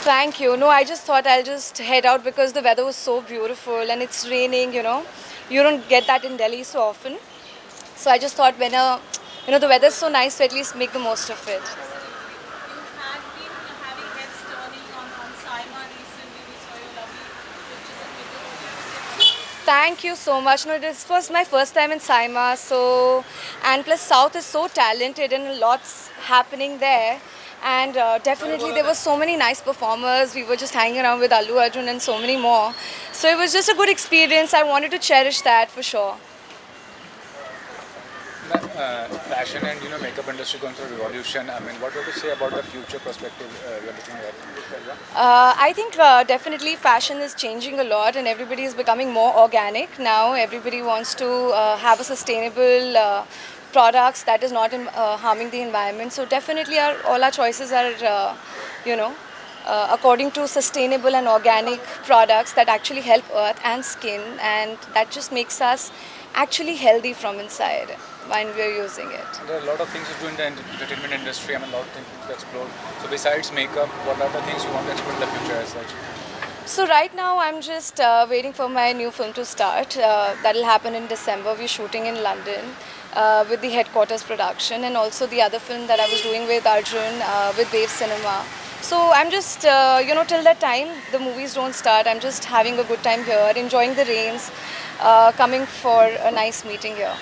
Thank you. No, I just thought I'll just head out because the weather was so beautiful and it's raining, you know. You don't get that in Delhi so often. So I just thought the weather's so nice, so at least make the most of it. Thank you so much. No, this was my first time in Saima, so and plus South is so talented and lots happening there. And definitely there were so many nice performers. We were just hanging around with Allu Arjun and so many more. So it was just a good experience. I wanted to cherish that for sure. Fashion and makeup industry going through revolution. I mean, what would you say about the future perspective you're looking at? I think definitely fashion is changing a lot and everybody is becoming more organic now. Everybody wants to have a sustainable products that is not harming the environment. So definitely all our choices are, you know, according to sustainable and organic products that actually help earth and skin, and that just makes us actually healthy from inside when we are using it. There are a lot of things to do in the entertainment industry. I mean, a lot of things to explore. So besides makeup, what are the things you want to explore in the future as such? So right now I'm just waiting for my new film to start. That'll happen in December. We're shooting in London with the Headquarters production, and also the other film that I was doing with Arjun with Wave Cinema. So I'm just, till that time the movies don't start, I'm just having a good time here, enjoying the rains, coming for a nice meeting here.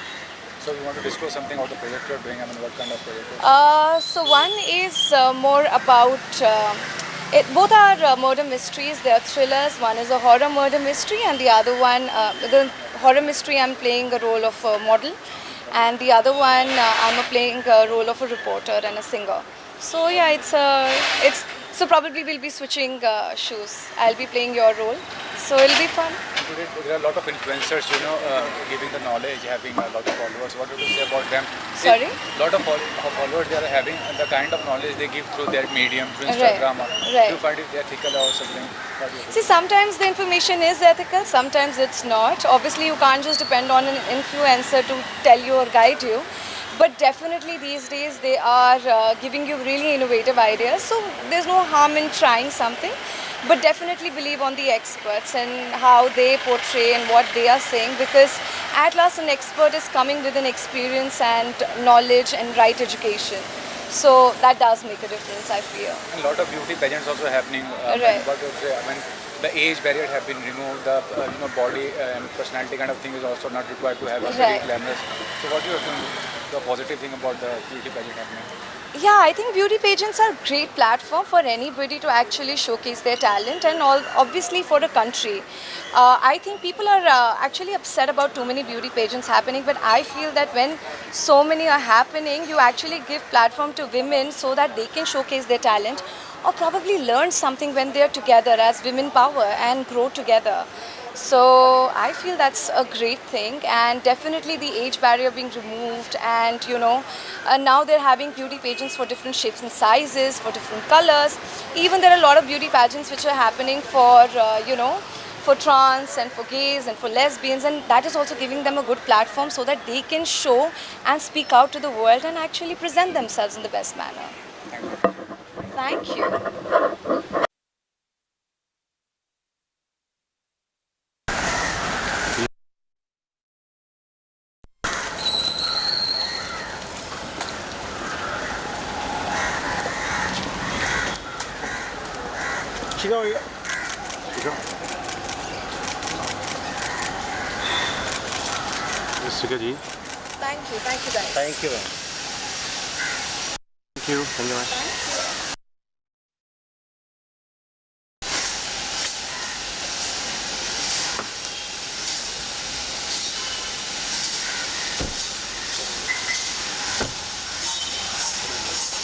So you want to disclose something about the project you're doing? I mean, what kind of project? So one is more about both are murder mysteries. They are thrillers. One is a horror murder mystery, and the other one, the horror mystery, I'm playing a role of a model, and the other one, I'm playing a role of a reporter and a singer. So yeah, it's so probably we'll be switching shoes. I'll be playing your role, so it'll be fun. Today, there are a lot of influencers, giving the knowledge, having a lot of followers. What would you say about them? Sorry? A lot of followers they are having, and the kind of knowledge they give through their medium, through Instagram. Right. Do you find it ethical or something? See, sometimes the information is ethical, sometimes it's not. Obviously, you can't just depend on an influencer to tell you or guide you. But definitely these days they are giving you really innovative ideas. So there's no harm in trying something. But definitely believe on the experts and how they portray and what they are saying, because at last an expert is coming with an experience and knowledge and right education. So that does make a difference, I feel. And a lot of beauty pageants also happening. Right. What would you say? I mean, the age barrier have been removed. The body and personality kind of thing is also not required to have a very glamorous. So what do you think the positive thing about the beauty pageant happening? Yeah, I think beauty pageants are a great platform for anybody to actually showcase their talent, and obviously for the country. I think people are actually upset about too many beauty pageants happening, but I feel that when so many are happening, you actually give platform to women so that they can showcase their talent or probably learn something when they are together as women power and grow together. So I feel that's a great thing, and definitely the age barrier being removed, and now they're having beauty pageants for different shapes and sizes, for different colors. Even there are a lot of beauty pageants which are happening for trans and for gays and for lesbians, and that is also giving them a good platform so that they can show and speak out to the world and actually present themselves in the best manner. Thank you. Chica, oiga. Chica. Yes, Chica ji. Thank you guys. Thank you, ma'am. Thank you. Thank you, ma'am. Thank you.